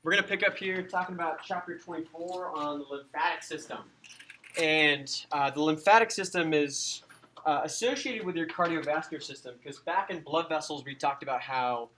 We're going to pick up here talking about chapter 24 on the lymphatic system. And the lymphatic system is associated with your cardiovascular system because back in blood vessels we talked about how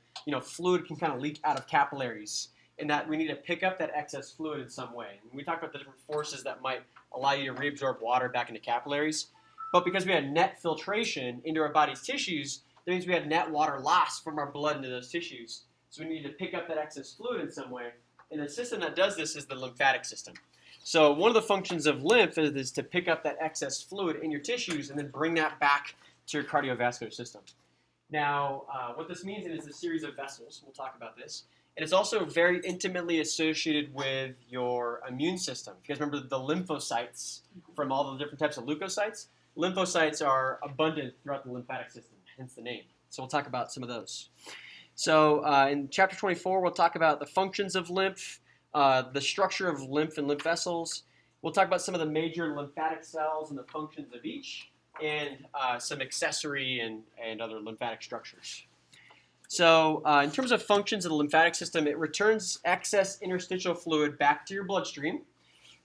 fluid can kind of leak out of capillaries and that we need to pick up that excess fluid in some way. And we talked about the different forces that might allow you to reabsorb water back into capillaries. But because we had net filtration into our body's tissues, that means we had net water loss from our blood into those tissues. So we need to pick up that excess fluid in some way. And the system that does this is the lymphatic system. So one of the functions of lymph is to pick up that excess fluid in your tissues and then bring that back to your cardiovascular system. Now, what this means is a series of vessels. We'll talk about this. And it's also very intimately associated with your immune system. If you guys remember the lymphocytes from all the different types of leukocytes, lymphocytes are abundant throughout the lymphatic system, hence the name. So we'll talk about some of those. So in chapter 24, we'll talk about the functions of lymph, the structure of lymph and lymph vessels. We'll talk about some of the major lymphatic cells and the functions of each, and some accessory and other lymphatic structures. So in terms of functions of the lymphatic system, it returns excess interstitial fluid back to your bloodstream,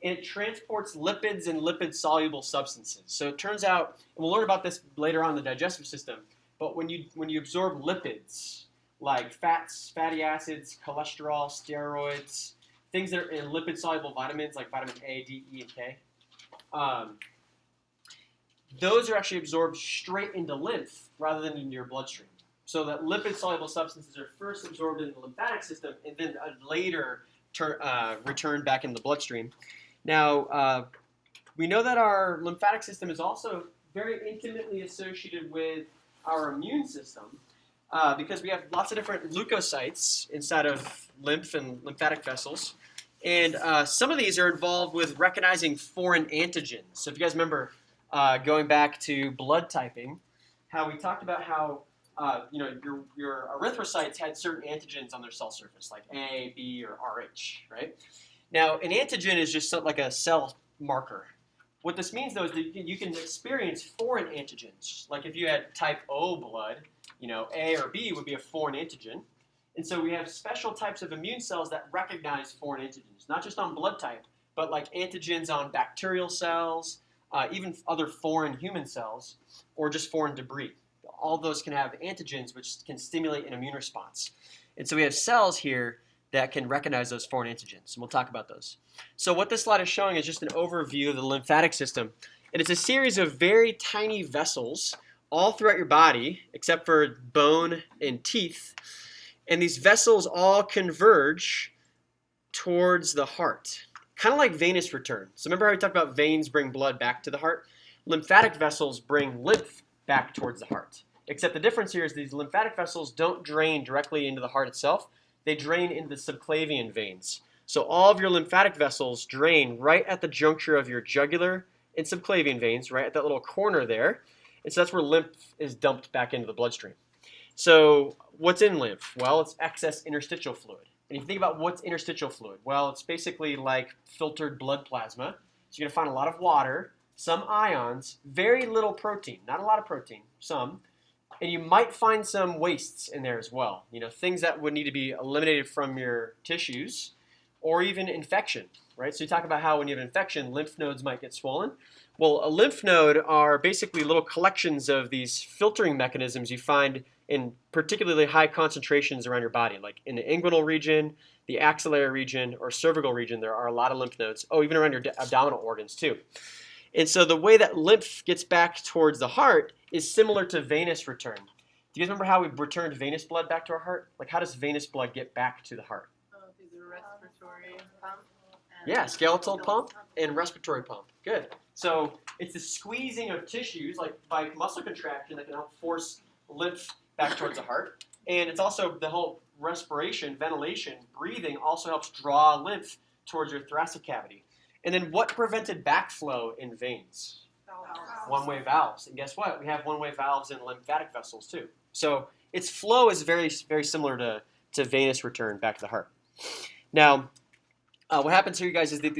and it transports lipids and lipid-soluble substances. So it turns out, and we'll learn about this later on in the digestive system, but when you absorb lipids, like fats, fatty acids, cholesterol, steroids, things that are in lipid-soluble vitamins like vitamin A, D, E, and K, those are actually absorbed straight into lymph rather than into your bloodstream. So that lipid-soluble substances are first absorbed in the lymphatic system and then later returned back into the bloodstream. Now, we know that our lymphatic system is also very intimately associated with our immune system because we have lots of different leukocytes inside of lymph and lymphatic vessels. And some of these are involved with recognizing foreign antigens. So if you guys remember going back to blood typing, how we talked about how your erythrocytes had certain antigens on their cell surface, like A, B, or Rh, right? Now, an antigen is just like a cell marker. What this means, though, is that you can experience foreign antigens. Like if you had type O blood, A or B would be a foreign antigen. And so we have special types of immune cells that recognize foreign antigens, not just on blood type, but like antigens on bacterial cells, even other foreign human cells, or just foreign debris. All those can have antigens which can stimulate an immune response. And so we have cells here that can recognize those foreign antigens, and we'll talk about those. So what this slide is showing is just an overview of the lymphatic system. And it's a series of very tiny vessels all throughout your body, except for bone and teeth. And these vessels all converge towards the heart, kind of like venous return. So remember how we talked about veins bring blood back to the heart? Lymphatic vessels bring lymph back towards the heart. Except the difference here is these lymphatic vessels don't drain directly into the heart itself. They drain into the subclavian veins. So all of your lymphatic vessels drain right at the juncture of your jugular and subclavian veins, right at that little corner there. And so that's where lymph is dumped back into the bloodstream. So what's in lymph? Well, it's excess interstitial fluid. And if you think about what's interstitial fluid, well, it's basically like filtered blood plasma. So you're going to find a lot of water, some ions, very little protein, not a lot of protein, some. And you might find some wastes in there as well, things that would need to be eliminated from your tissues, or even infection, right? So you talk about how when you have infection, lymph nodes might get swollen. Well, a lymph node are basically little collections of these filtering mechanisms you find in particularly high concentrations around your body, like in the inguinal region, the axillary region, or cervical region. There are a lot of lymph nodes. Oh, even around your abdominal organs too. And so the way that lymph gets back towards the heart is similar to venous return. Do you guys remember how we returned venous blood back to our heart? Like, how does venous blood get back to the heart? Through the respiratory pump. Yeah, skeletal pump and respiratory pump. Good. So it's the squeezing of tissues, like by muscle contraction, that can help force lymph back towards the heart. And it's also the whole respiration, ventilation, breathing also helps draw lymph towards your thoracic cavity. And then what prevented backflow in veins? Valves. One-way valves. And guess what? We have one-way valves in lymphatic vessels too. So its flow is very, very similar to venous return back to the heart. Now, what happens here, you guys, is that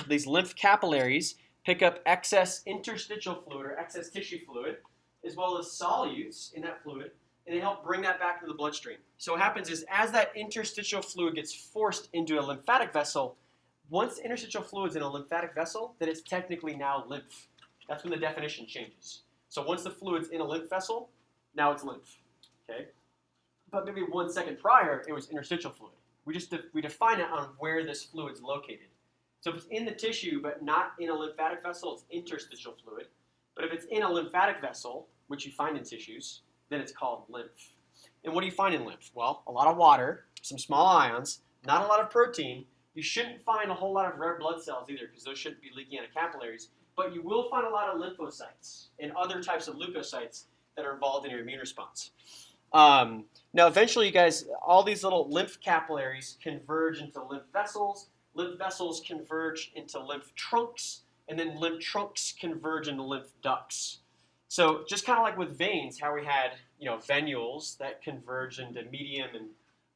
these lymph capillaries pick up excess interstitial fluid or excess tissue fluid, as well as solutes in that fluid, and they help bring that back to the bloodstream. So what happens is as that interstitial fluid gets forced into a lymphatic vessel, once interstitial fluid's in a lymphatic vessel, then it's technically now lymph. That's when the definition changes. So once the fluid's in a lymph vessel, now it's lymph. Okay? But maybe 1 second prior, it was interstitial fluid. We define it on where this fluid's located. So if it's in the tissue but not in a lymphatic vessel, it's interstitial fluid. But if it's in a lymphatic vessel, which you find in tissues, then it's called lymph. And what do you find in lymph? Well, a lot of water, some small ions, not a lot of protein. You shouldn't find a whole lot of red blood cells either because those shouldn't be leaking out of capillaries. But you will find a lot of lymphocytes and other types of leukocytes that are involved in your immune response. Now, eventually, you guys, all these little lymph capillaries converge into lymph vessels. Lymph vessels converge into lymph trunks, and then lymph trunks converge into lymph ducts. So just kind of like with veins, how we had, venules that converge into medium and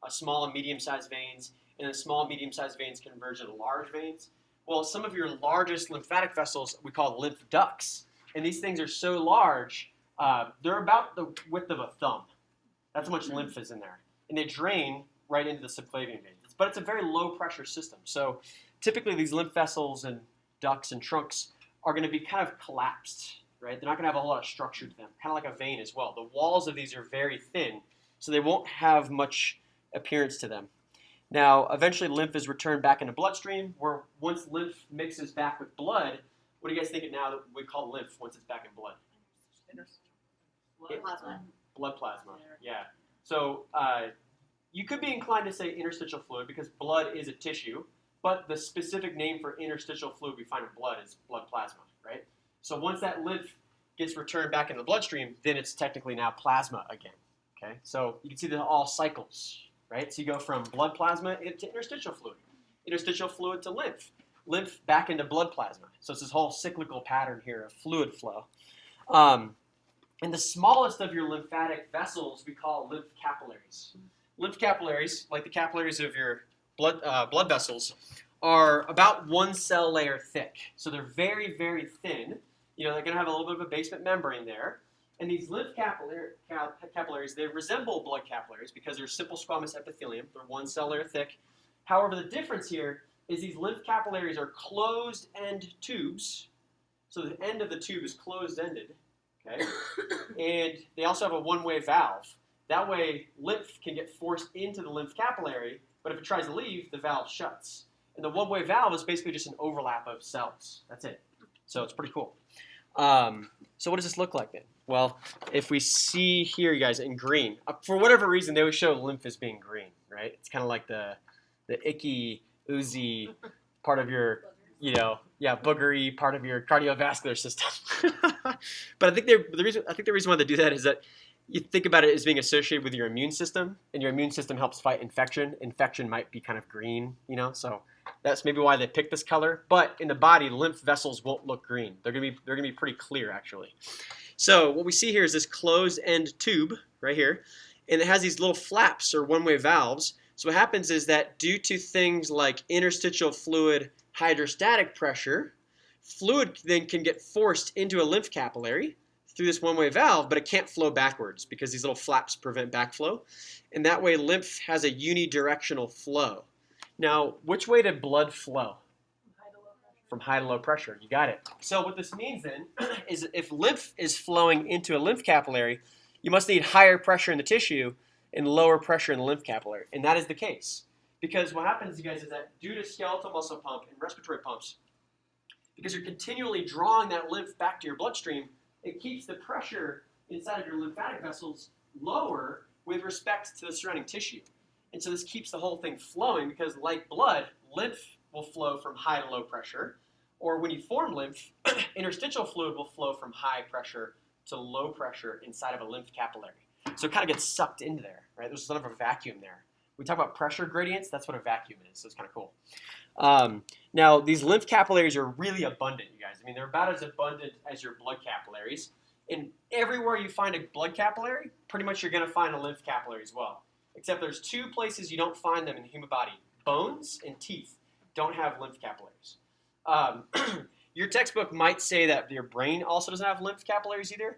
small and medium-sized veins, and then small and medium-sized veins converge into large veins. Well, some of your largest lymphatic vessels we call lymph ducts, and these things are so large, they're about the width of a thumb. That's how much lymph is in there, and they drain right into the subclavian veins. But it's a very low-pressure system, so typically these lymph vessels and ducts and trunks are going to be kind of collapsed, right? They're not going to have a whole lot of structure to them, kind of like a vein as well. The walls of these are very thin, so they won't have much appearance to them. Now, eventually lymph is returned back into bloodstream, where once lymph mixes back with blood, what do you guys think it now that we call lymph once it's back in blood? Blood plasma. Blood plasma, yeah. So you could be inclined to say interstitial fluid because blood is a tissue, but the specific name for interstitial fluid we find in blood is blood plasma, right? So once that lymph gets returned back into the bloodstream, then it's technically now plasma again, okay? So you can see that all cycles, right? So you go from blood plasma into interstitial fluid to lymph back into blood plasma. So it's this whole cyclical pattern here of fluid flow. And the smallest of your lymphatic vessels we call lymph capillaries. Lymph capillaries, like the capillaries of your blood vessels, are about 1 cell layer thick. So they're very, very thin. They're going to have a little bit of a basement membrane there. And these lymph capillaries, they resemble blood capillaries because they're simple squamous epithelium. They're 1 cell layer thick. However, the difference here is these lymph capillaries are closed-end tubes. So the end of the tube is closed-ended. Okay? And they also have a one-way valve. That way, lymph can get forced into the lymph capillary, but if it tries to leave, the valve shuts. And the one-way valve is basically just an overlap of cells. That's it. So it's pretty cool. So what does this look like then? Well, if we see here, you guys, in green, for whatever reason, they always show lymph as being green, right? It's kind of like the icky, oozy part of your, boogery part of your cardiovascular system. But I think the reason why they do that is that you think about it as being associated with your immune system, and your immune system helps fight infection. Infection might be kind of green, so that's maybe why they picked this color. But in the body, lymph vessels won't look green. They're gonna be pretty clear actually. So what we see here is this closed-end tube right here, and it has these little flaps or one-way valves. So what happens is that due to things like interstitial fluid hydrostatic pressure, fluid then can get forced into a lymph capillary through this one-way valve, but it can't flow backwards because these little flaps prevent backflow. And that way lymph has a unidirectional flow. Now, which way did blood flow? From high to low pressure. You got it. So what this means then is if lymph is flowing into a lymph capillary, you must need higher pressure in the tissue and lower pressure in the lymph capillary. And that is the case. Because what happens, you guys, is that due to skeletal muscle pump and respiratory pumps, because you're continually drawing that lymph back to your bloodstream, it keeps the pressure inside of your lymphatic vessels lower with respect to the surrounding tissue. And so this keeps the whole thing flowing because, like blood, lymph will flow from high to low pressure. Or when you form lymph, interstitial fluid will flow from high pressure to low pressure inside of a lymph capillary. So it kind of gets sucked into there, right? There's sort of a vacuum there. We talk about pressure gradients, that's what a vacuum is, so it's kind of cool. Now, these lymph capillaries are really abundant, you guys. I mean, they're about as abundant as your blood capillaries. And everywhere you find a blood capillary, pretty much you're going to find a lymph capillary as well. Except there's 2 places you don't find them in the human body. Bones and teeth don't have lymph capillaries. Your textbook might say that your brain also doesn't have lymph capillaries either.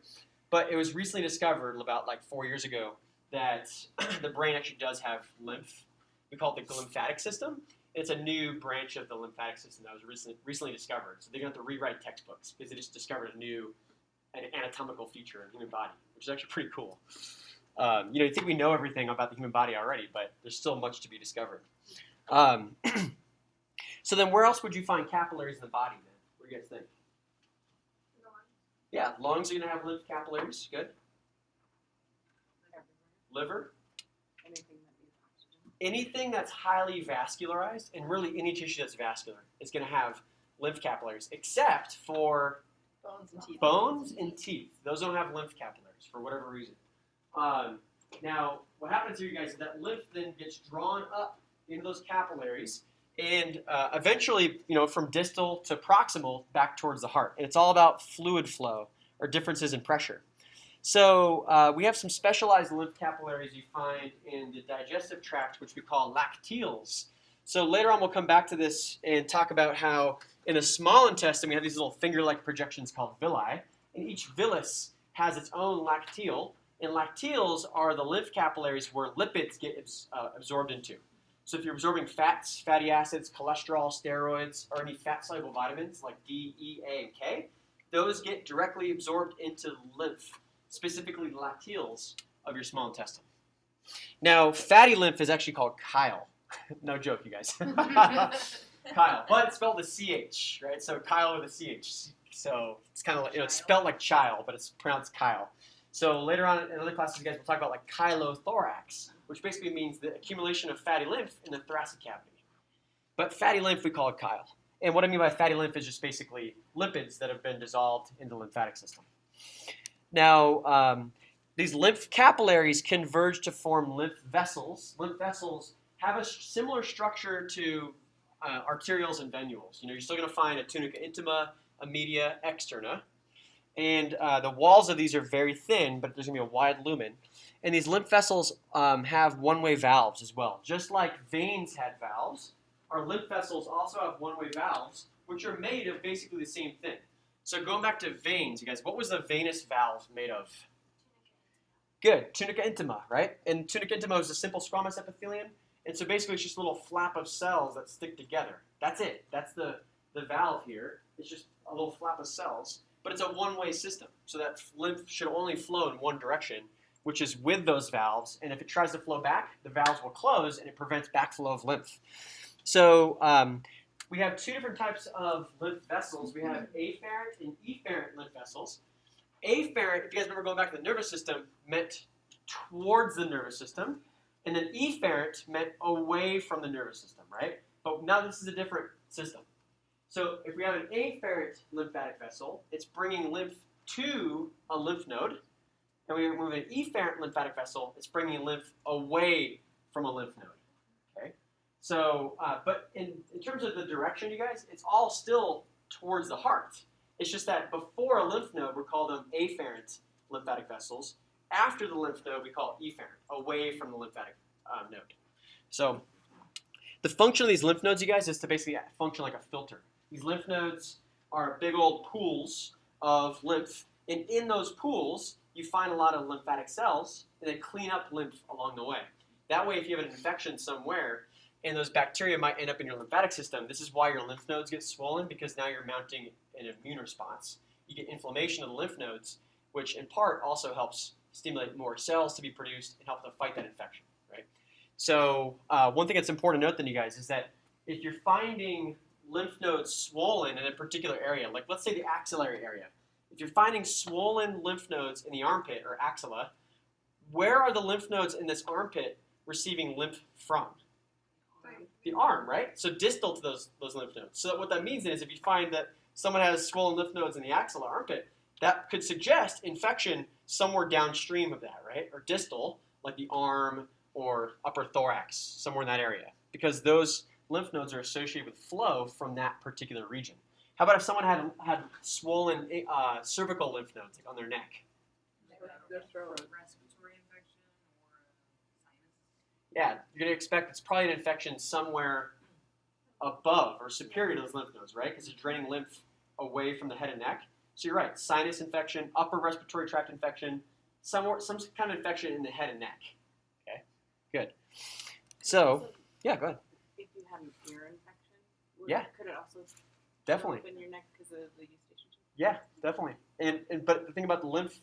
But it was recently discovered about like 4 years ago that the brain actually does have lymph. We call it the lymphatic system. It's a new branch of the lymphatic system that was recently discovered. So they're going to have to rewrite textbooks because they just discovered an anatomical feature in the human body, which is actually pretty cool. You think we know everything about the human body already, but there's still much to be discovered. So then where else would you find capillaries in the body then? What do you guys think? Yeah, lungs are going to have lymph capillaries. Good. Liver. Anything that's highly vascularized, and really any tissue that's vascular, is going to have lymph capillaries, except for bones and teeth. Those don't have lymph capillaries for whatever reason. Now, what happens here, you guys, is that lymph then gets drawn up into those capillaries, and eventually, from distal to proximal back towards the heart. And it's all about fluid flow or differences in pressure. So we have some specialized lymph capillaries you find in the digestive tract, which we call lacteals. So later on, we'll come back to this and talk about how in the small intestine, we have these little finger-like projections called villi, and each villus has its own lacteal, and lacteals are the lymph capillaries where lipids get absorbed into. So if you're absorbing fats, fatty acids, cholesterol, steroids, or any fat-soluble vitamins like D, E, A, and K, those get directly absorbed into lymph, specifically the lacteals of your small intestine. Now, fatty lymph is actually called chyle. No joke, you guys. Chyle, but it's spelled with CH, right? So chyle with a CH. So it's kind of like, it's spelled like child, but it's pronounced Kyle. So later on in other classes, you guys will talk about like chylothorax, which basically means the accumulation of fatty lymph in the thoracic cavity. But fatty lymph, we call it chyle. And what I mean by fatty lymph is just basically lipids that have been dissolved in the lymphatic system. Now, these lymph capillaries converge to form lymph vessels. Lymph vessels have a similar structure to arterioles and venules. You're still going to find a tunica intima, a media, externa. And the walls of these are very thin, but there's going to be a wide lumen. And these lymph vessels have one-way valves as well. Just like veins had valves, our lymph vessels also have one-way valves, which are made of basically the same thing. So going back to veins, you guys, what was the venous valve made of? Good, tunica intima, right? And tunica intima is a simple squamous epithelium. And so basically it's just a little flap of cells that stick together. That's it. That's the valve here. It's just a little flap of cells. But it's a one-way system. So that lymph should only flow in one direction, which is with those valves. And if it tries to flow back, the valves will close and it prevents backflow of lymph. So we have two different types of lymph vessels. We have afferent and efferent lymph vessels. Afferent, if you guys remember going back to the nervous system, meant towards the nervous system. And then efferent meant away from the nervous system, right? But now this is a different system. So if we have an afferent lymphatic vessel, it's bringing lymph to a lymph node. And we have an efferent lymphatic vessel, it's bringing lymph away from a lymph node. Okay. So, but in terms of the direction, you guys, it's all still towards the heart. It's just that before a lymph node, we call them afferent lymphatic vessels. After the lymph node, we call it efferent, away from the lymphatic node. So the function of these lymph nodes, you guys, is to basically function like a filter. These lymph nodes are big old pools of lymph, and in those pools, you find a lot of lymphatic cells, and they clean up lymph along the way. That way, if you have an infection somewhere, and those bacteria might end up in your lymphatic system, this is why your lymph nodes get swollen, because now you're mounting an immune response. You get inflammation of the lymph nodes, which in part also helps stimulate more cells to be produced and help to fight that infection, right? So one thing that's important to note then, you guys, is that if you're finding lymph nodes swollen in a particular area, like let's say the axillary area, if you're finding swollen lymph nodes in the armpit or axilla, where are the lymph nodes in this armpit receiving lymph from? The arm, right? So distal to those lymph nodes. So what that means is if you find that someone has swollen lymph nodes in the axilla armpit, that could suggest infection somewhere downstream of that, right? Or distal, like the arm or upper thorax, somewhere in that area. Because those lymph nodes are associated with flow from that particular region. How about if someone had swollen cervical lymph nodes like on their neck? Respiratory infection or sinus. Yeah, you're going to expect it's probably an infection somewhere above or superior to those lymph nodes, right? Because it's draining lymph away from the head and neck. So you're right, sinus infection, upper respiratory tract infection, some kind of infection in the head and neck. Okay, good. So, yeah, go ahead. If you had an ear infection, could it also Definitely. open your neck because of the eustachian tube? Yeah, definitely. And but the thing about the lymph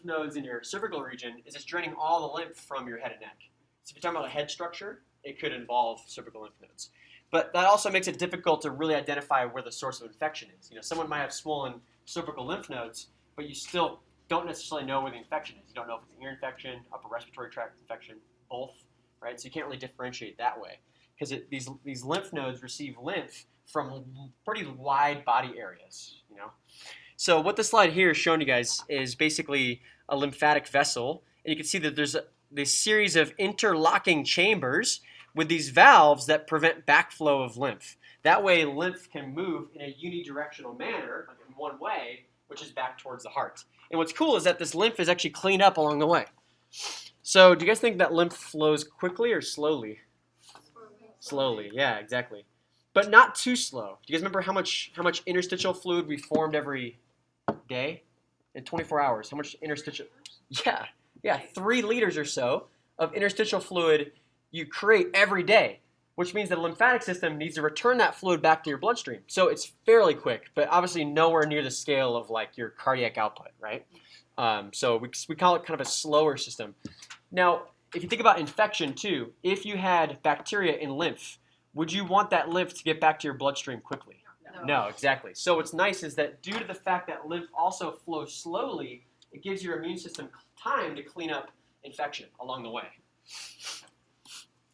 nodes in your cervical region is it's draining all the lymph from your head and neck. So if you're talking about a head structure, it could involve cervical lymph nodes. But that also makes it difficult to really identify where the source of infection is. You know, someone might have swollen cervical lymph nodes, but you still don't necessarily know where the infection is. You don't know if it's an ear infection, upper respiratory tract infection, both, right? So you can't really differentiate that way because these lymph nodes receive lymph from pretty wide body areas, you know. So what this slide here is showing you guys is basically a lymphatic vessel, and you can see that there's this series of interlocking chambers with these valves that prevent backflow of lymph. That way, lymph can move in a unidirectional manner, like in one way, which is back towards the heart. And what's cool is that this lymph is actually cleaned up along the way. So do you guys think that lymph flows quickly or slowly? Slowly, yeah, exactly. But not too slow. Do you guys remember how much interstitial fluid we formed every day? In 24 hours, how much interstitial? Yeah, 3 liters or so of interstitial fluid you create every day, which means the lymphatic system needs to return that fluid back to your bloodstream. So it's fairly quick, but obviously nowhere near the scale of like your cardiac output, right? So we call it kind of a slower system. Now, if you think about infection too, if you had bacteria in lymph, would you want that lymph to get back to your bloodstream quickly? No, exactly. So what's nice is that due to the fact that lymph also flows slowly, it gives your immune system time to clean up infection along the way.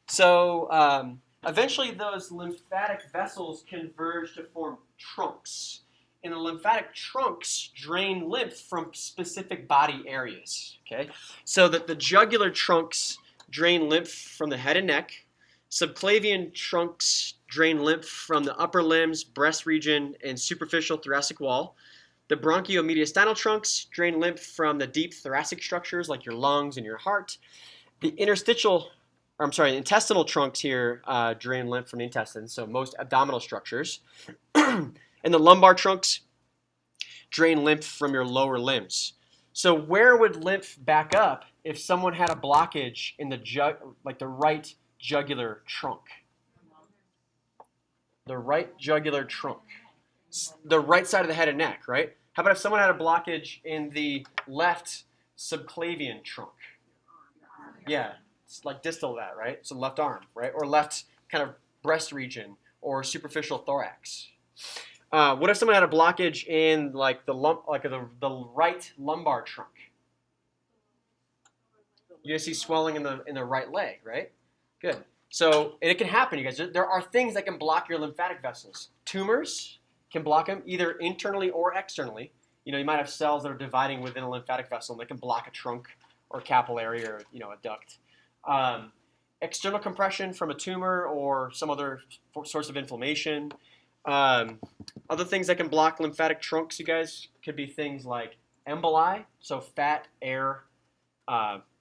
So eventually those lymphatic vessels converge to form trunks. And the lymphatic trunks drain lymph from specific body areas. Okay, so that the jugular trunks drain lymph from the head and neck. Subclavian trunks drain lymph from the upper limbs, breast region, and superficial thoracic wall. The bronchiomediastinal trunks drain lymph from the deep thoracic structures like your lungs and your heart. The intestinal trunks here drain lymph from the intestines, so most abdominal structures. And the lumbar trunks drain lymph from your lower limbs. So where would lymph back up if someone had a blockage in the right jugular trunk? The right jugular trunk. The right side of the head and neck, right? How about if someone had a blockage in the left subclavian trunk? Yeah, it's like distal to that, right? So left arm, right? Or left kind of breast region or superficial thorax. What if someone had a blockage in like the right lumbar trunk? You guys see swelling in the right leg, right? Good. So, and it can happen, you guys. There are things that can block your lymphatic vessels. Tumors can block them either internally or externally. You know, you might have cells that are dividing within a lymphatic vessel and they can block a trunk or capillary or, you know, a duct. External compression from a tumor or some other source of inflammation. Other things that can block lymphatic trunks, you guys, could be things like emboli, so fat, air,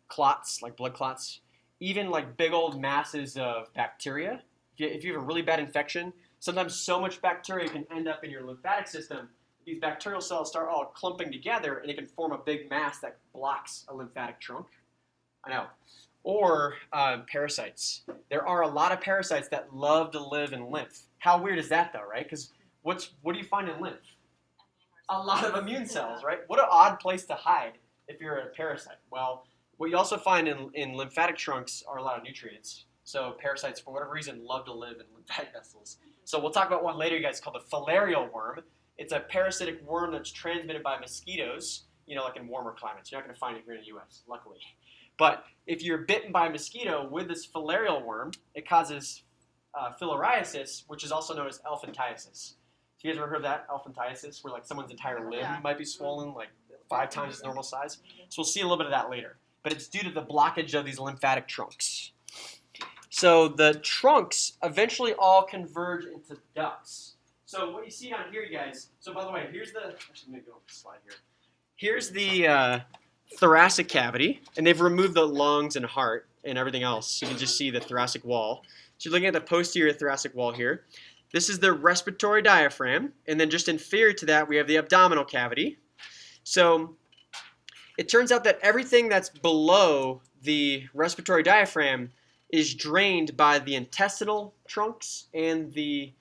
clots, like blood clots. Even like big old masses of bacteria. If you have a really bad infection, sometimes so much bacteria can end up in your lymphatic system. These bacterial cells start all clumping together and it can form a big mass that blocks a lymphatic trunk. I know. Or parasites. There are a lot of parasites that love to live in lymph. How weird is that though, right? Because what do you find in lymph? A lot of immune cells, right? What an odd place to hide if you're a parasite. Well, what you also find in lymphatic trunks are a lot of nutrients. So parasites, for whatever reason, love to live in lymphatic vessels. So we'll talk about one later, you guys, called the filarial worm. It's a parasitic worm that's transmitted by mosquitoes, you know, like in warmer climates. You're not going to find it here in the U.S., luckily. But if you're bitten by a mosquito with this filarial worm, it causes filariasis, which is also known as elephantiasis. So you guys ever heard of that, elephantiasis, where like someone's entire limb might be swollen, like 5 times its normal size? So we'll see a little bit of that later. But it's due to the blockage of these lymphatic trunks. So the trunks eventually all converge into ducts. So what you see down here, you guys, so by the way, here's the, actually let me go on the slide here. Here's the thoracic cavity, and they've removed the lungs and heart and everything else. You can just see the thoracic wall. So you're looking at the posterior thoracic wall here. This is the respiratory diaphragm, and then just inferior to that, we have the abdominal cavity. So it turns out that everything that's below the respiratory diaphragm is drained by the intestinal trunks and the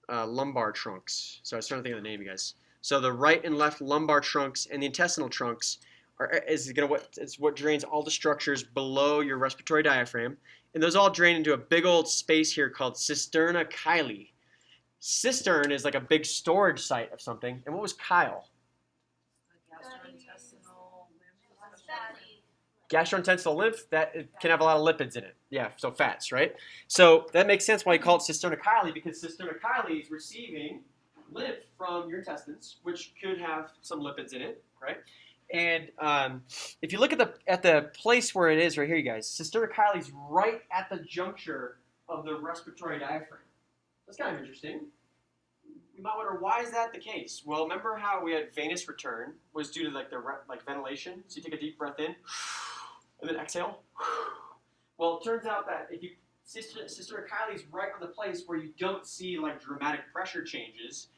lumbar trunks. So I was trying to think of the name, you guys. So the right and left lumbar trunks and the intestinal trunks is what drains all the structures below your respiratory diaphragm, and those all drain into a big old space here called cisterna chyli. Cistern is like a big storage site of something. And what was chyle? Gastrointestinal lymph, that it can have a lot of lipids in it. Yeah, so fats, right? So that makes sense why you call it cisterna chyli, because cisterna chyli is receiving lymph from your intestines, which could have some lipids in it, right? And if you look at the place where it is right here, you guys, cisterna chyli is right at the juncture of the respiratory diaphragm. That's kind of interesting. You might wonder, why is that the case? Well, remember how we had venous return was due to like ventilation? So you take a deep breath in and then exhale. Well, it turns out that if you cisterna chyli is right on the place where you don't see like dramatic pressure changes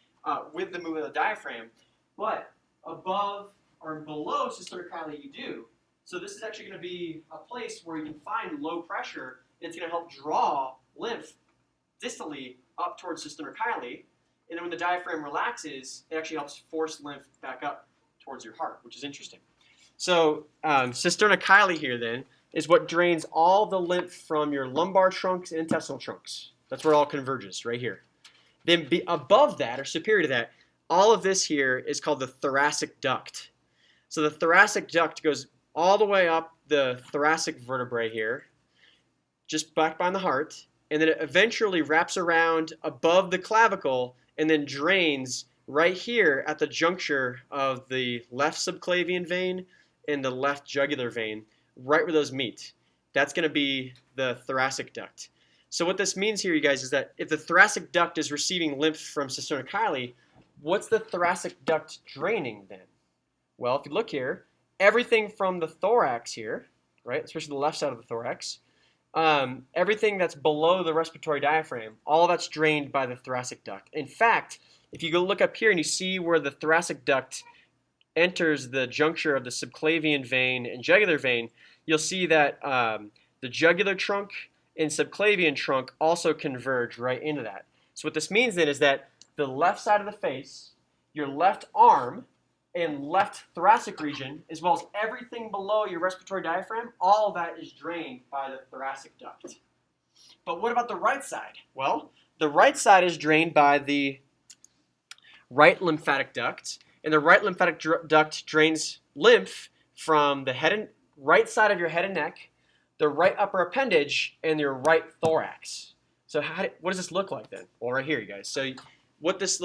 with the movement of the diaphragm, but above or below cisterna chyli you do. So this is actually going to be a place where you can find low pressure, and it's going to help draw lymph distally up towards cisterna chyli, and then when the diaphragm relaxes, it actually helps force lymph back up towards your heart, which is interesting. So cisterna chyli here then is what drains all the lymph from your lumbar trunks and intestinal trunks. That's where it all converges, right here. Then above that, or superior to that, all of this here is called the thoracic duct. So the thoracic duct goes all the way up the thoracic vertebrae here, just back behind the heart, and then it eventually wraps around above the clavicle and then drains right here at the juncture of the left subclavian vein and the left jugular vein, right where those meet. That's going to be the thoracic duct. So what this means here, you guys, is that if the thoracic duct is receiving lymph from cisterna chyli, what's the thoracic duct draining then? Well, if you look here, everything from the thorax here, right, especially the left side of the thorax, everything that's below the respiratory diaphragm, all that's drained by the thoracic duct. In fact, if you go look up here and you see where the thoracic duct enters the juncture of the subclavian vein and jugular vein, you'll see that the jugular trunk and subclavian trunk also converge right into that. So what this means then is that the left side of the face, your left arm, and left thoracic region, as well as everything below your respiratory diaphragm, all of that is drained by the thoracic duct. But what about the right side? Well, the right side is drained by the right lymphatic duct, and the right lymphatic duct drains lymph from the right side of your head and neck, the right upper appendage, and your right thorax. So what does this look like then? Well, right here, you guys. So what this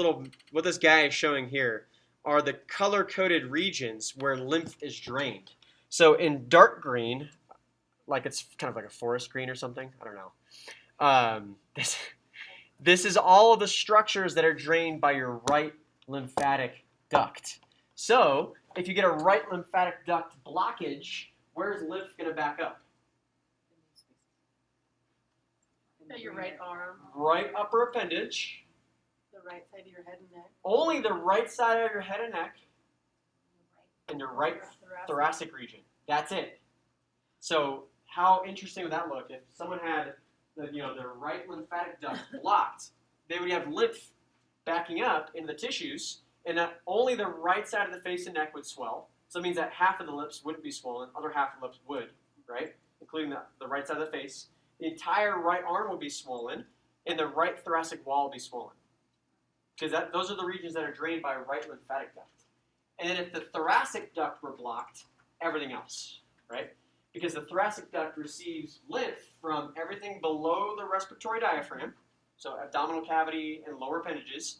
guy is showing here are the color-coded regions where lymph is drained. So in dark green, like it's kind of like a forest green or something, I don't know. This is all of the structures that are drained by your right lymphatic duct. So if you get a right lymphatic duct blockage, where's lymph going to back up? At your right arm. Right upper appendage. The right side of your head and neck. Only the right side of your head and neck and your right thoracic region. That's it. So how interesting would that look if someone had their right lymphatic duct blocked? They would have lymph backing up into the tissues, and that only the right side of the face and neck would swell. So it means that half of the lips wouldn't be swollen, other half of the lips would, right? Including the right side of the face. The entire right arm would be swollen, and the right thoracic wall would be swollen. Because those are the regions that are drained by a right lymphatic duct. And then if the thoracic duct were blocked, everything else, right? Because the thoracic duct receives lymph from everything below the respiratory diaphragm, so abdominal cavity and lower appendages,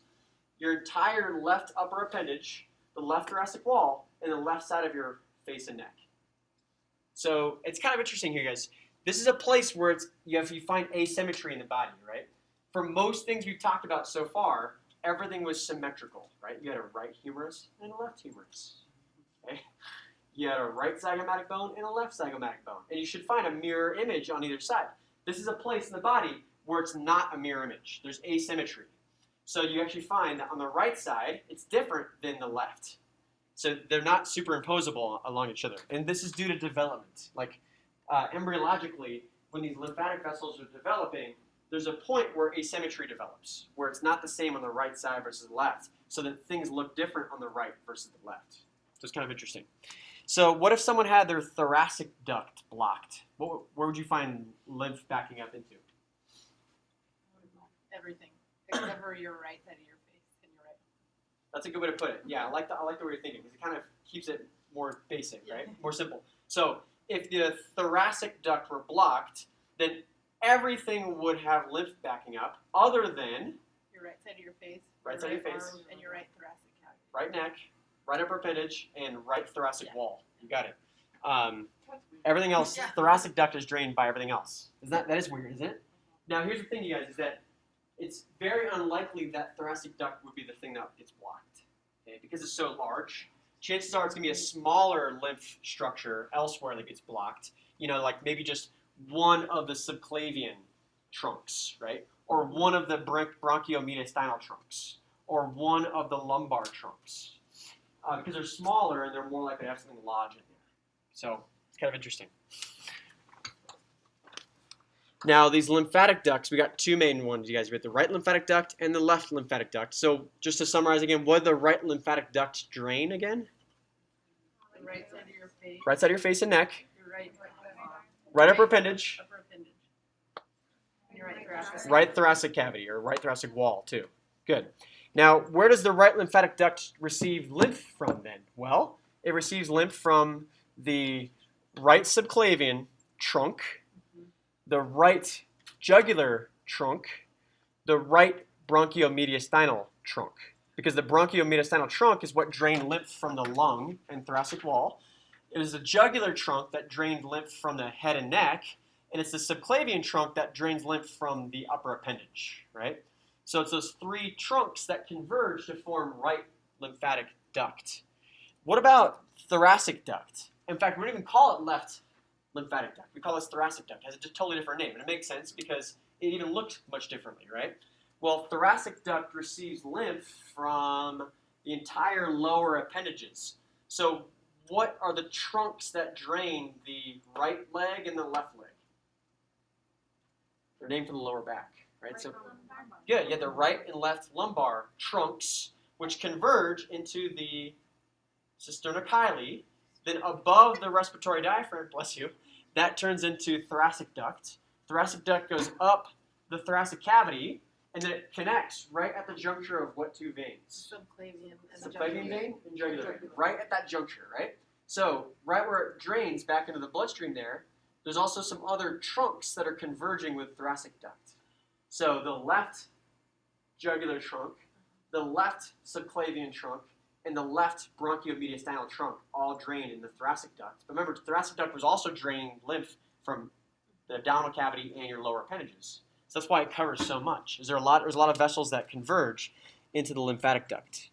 your entire left upper appendage, the left thoracic wall, and the left side of your face and neck. So it's kind of interesting here, guys. This is a place where you find asymmetry in the body, right? For most things we've talked about so far, everything was symmetrical, right? You had a right humerus and a left humerus. Okay? you had a right zygomatic bone and a left zygomatic bone. And you should find a mirror image on either side. This is a place in the body where it's not a mirror image. There's asymmetry. So you actually find that on the right side, it's different than the left. So they're not superimposable along each other. And this is due to development. Like embryologically, when these lymphatic vessels are developing, there's a point where asymmetry develops, where it's not the same on the right side versus the left, so that things look different on the right versus the left. So it's kind of interesting. So what if someone had their thoracic duct blocked? Where would you find lymph backing up into? Everything, except for your right side of your face and your right. That's a good way to put it. Yeah, I like the way you're thinking, because it kind of keeps it more basic, right? More simple. So if the thoracic duct were blocked, then everything would have lymph backing up, other than your right side of your face, right side of your face, arm, and your right thoracic cavity. Right neck, right upper appendage, and right thoracic wall. You got it. Everything else, thoracic duct is drained by everything else. That is weird, isn't it? Now here's the thing, you guys, is that it's very unlikely that thoracic duct would be the thing that gets blocked, okay? Because it's so large. Chances are it's going to be a smaller lymph structure elsewhere that gets blocked. You know, like maybe just one of the subclavian trunks, right? Or one of the bronchiomediastinal trunks, or one of the lumbar trunks. Because they're smaller and they're more likely to have something lodge in there. So it's kind of interesting. Now, these lymphatic ducts, we got two main ones, you guys. We have the right lymphatic duct and the left lymphatic duct. So just to summarize again, what did the right lymphatic duct drain again? The right side of your face. Right side of your face and neck. Your Right upper appendage. Upper appendage. And your right thoracic. Right thoracic cavity, or right thoracic wall, too. Good. Now, where does the right lymphatic duct receive lymph from then? Well, it receives lymph from the right subclavian trunk, the right jugular trunk, the right bronchiomediastinal trunk. Because the bronchiomediastinal trunk is what drained lymph from the lung and thoracic wall. It is the jugular trunk that drained lymph from the head and neck, and it's the subclavian trunk that drains lymph from the upper appendage, right? So it's those three trunks that converge to form right lymphatic duct. What about thoracic duct? In fact, we don't even call it left lymphatic duct. We call this thoracic duct. It has a totally different name, and it makes sense because it even looked much differently, right? Well, thoracic duct receives lymph from the entire lower appendages. So what are the trunks that drain the right leg and the left leg? They're named for the lower back, right? So good. You have the right and left lumbar trunks, which converge into the sternochyli. Then above the respiratory diaphragm, bless you, that turns into thoracic duct. Thoracic duct goes up the thoracic cavity, and then it connects right at the juncture of what two veins? Subclavian and Subclavian vein and jugular vein. Right at that juncture, right? So right where it drains back into the bloodstream there's also some other trunks that are converging with thoracic duct. So the left jugular trunk, the left subclavian trunk, and the left bronchiomediastinal trunk all drain in the thoracic duct. But remember, the thoracic duct was also draining lymph from the abdominal cavity and your lower appendages. So that's why it covers so much. There's a lot of vessels that converge into the lymphatic duct.